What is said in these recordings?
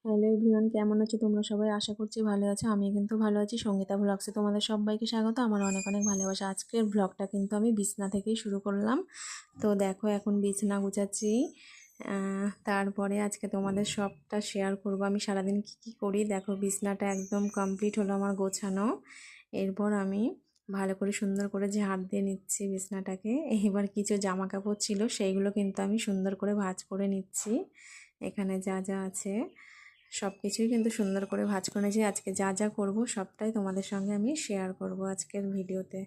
Hello everyone, কেমন আছো তোমরা সবাই? আশা করছি ভালো আছো। আমি কিন্তু ভালো আছি। সঙ্গীতা ব্লগসে তোমাদের সবাইকে স্বাগত। আমার অনেক অনেক ভালোবাসা। আজকের ব্লগটা কিন্তু আমি বিছনা থেকেই শুরু করলাম। তো দেখো এখন বিছনা গুছাচ্ছি। তারপরে আজকে তোমাদের সবটা শেয়ার করব আমি সারাদিন কি করি। দেখো বিছনাটা একদম কমপ্লিট হলো আমার গোছানো। এরপর আমি ভালো করে সুন্দর করে ঝাড় দিয়ে নিচ্ছি বিছনাটাকে। এবার কিছু জামা কাপড় ছিল সেইগুলো কিন্তু আমি সুন্দর করে ভাঁজ করে নিচ্ছি। এখানে যা যা আছে সব কিছুই কিন্তু সুন্দর করে ভাঁজ করে নিয়েছি। আজকে যা যা করব সবটাই তোমাদের সঙ্গে আমি শেয়ার করব আজকের ভিডিওতে।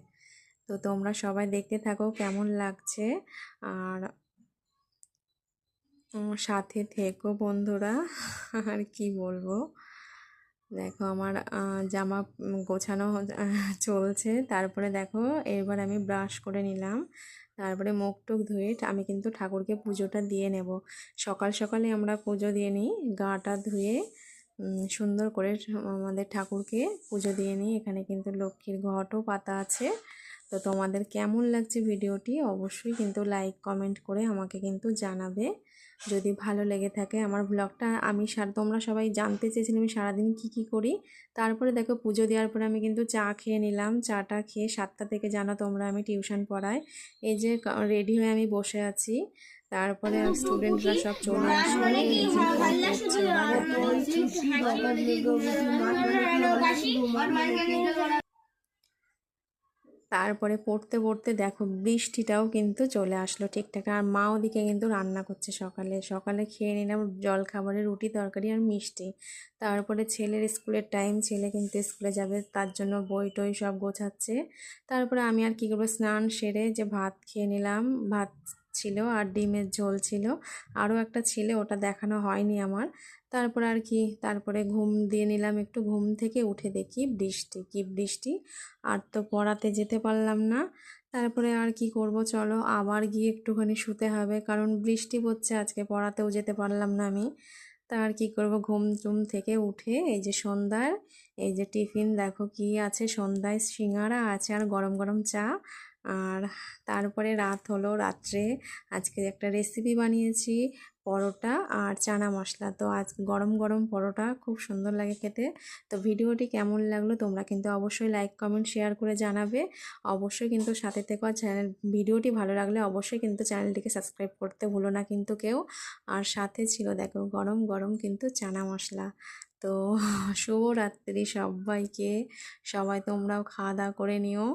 তো তোমরা সবাই দেখতে থাকো কেমন লাগছে, আর সাথে থেকো বন্ধুরা। আর কি বলবো, দেখো আমার জামা গোছানো চলছে। তারপরে দেখো এবার আমি ব্রাশ করে নিলাম, তারপরে মুখ টুক ধুয়ে আমি কিন্তু ঠাকুরকে পুজোটা দিয়ে নেব। সকাল সকালে আমরা পুজো দিয়ে নিই, গাটা ধুয়ে সুন্দর করে আমাদের ঠাকুরকে পুজো দিয়ে নিই। এখানে কিন্তু লক্ষ্মীর ঘটও পাতা আছে। তো তোমাদের কেমন লাগছে ভিডিওটি অবশ্যই কিন্তু লাইক কমেন্ট করে আমাকে কিন্তু জানাবে যদি ভালো লেগে থাকে আমার ব্লগটা। তোমরা সবাই জানতে চেয়েছিলে আমি সারাদিন কি করি। তারপরে দেখো পুজো দেওয়ার পরে আমি কিন্তু চা খেয়ে নিলাম। চাটা খেয়ে 7টা থেকে জানো তোমরা আমি টিউশন পড়াই। এই যে রেডি হয়ে আমি বসে আছি। তারপরে স্টুডেন্টরা সব চলে আসলো। এই যে পড়ছে ওরা, দেখো। তারপরে পড়তে পড়তে দেখো বৃষ্টিটাও কিন্তু চলে আসলো ঠিকঠাক। আর মা ওদিকে কিন্তু রান্না করছে। সকালে সকালে খেয়ে নিলাম জল খাবারে রুটি তরকারি আর মিষ্টি। তারপরে ছেলের স্কুলের টাইম, ছেলে কিন্তু স্কুলে যাবে, তার জন্য বই টই সব গোছাচ্ছে। তারপরে আমি আর কি করবো, স্নান সেরে যে ভাত খেয়ে নিলাম। ভাত ছিল আর ডিমের ঝোল ছিল, আরও একটা ছিল ওটা দেখানো হয়নি আমার। তারপর আর কি, তারপরে ঘুম দিয়ে নিলাম একটু। ঘুম থেকে উঠে দেখি বৃষ্টি, কি বৃষ্টি! আর তো পড়াতে যেতে পারলাম না। তারপরে আর কি করব, চলো আবার গিয়ে একটুখানি শুতে হবে, কারণ বৃষ্টি পড়ছে। আজকে পড়াতেও যেতে পারলাম না আমি। তা আর কি করব, ঘুম টুম থেকে উঠে এই যে সন্ধ্যার এই যে টিফিন দেখো কি আছে। সন্ধ্যায় সিঙ্গারা আছে আর গরম গরম চা। আর তারপরে রাত হলো, রাত্রে আজকে একটা রেসিপি বানিয়েছি, পরোটা আর চানা মশলা। তো আজ গরম গরম পরোটা খুব সুন্দর লাগে খেতে। তো ভিডিওটি কেমন লাগলো তোমরা কিন্তু অবশ্যই লাইক কমেন্ট শেয়ার করে জানাবে। অবশ্যই কিন্তু সাথে থেকো। আর ভিডিওটি ভালো লাগলে অবশ্যই কিন্তু চ্যানেলটিকে সাবস্ক্রাইব করতে ভুলো না কিন্তু কেউ। আর সাথে ছিল দেখো গরম গরম কিন্তু চানা মশলা। তো শুভরাত্রি সবাইকে। সবাই তোমরাও খাওয়া দাওয়া করে নিও।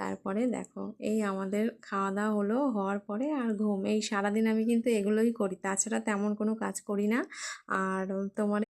তারপরে দেখো এই আমাদের খাওয়া দাওয়া হলো, হওয়ার পরে আর ঘুম। এই সারাদিন আমি কিন্তু এগুলোই করি, তাছাড়া তেমন কোনো কাজ করি না। আর তোমার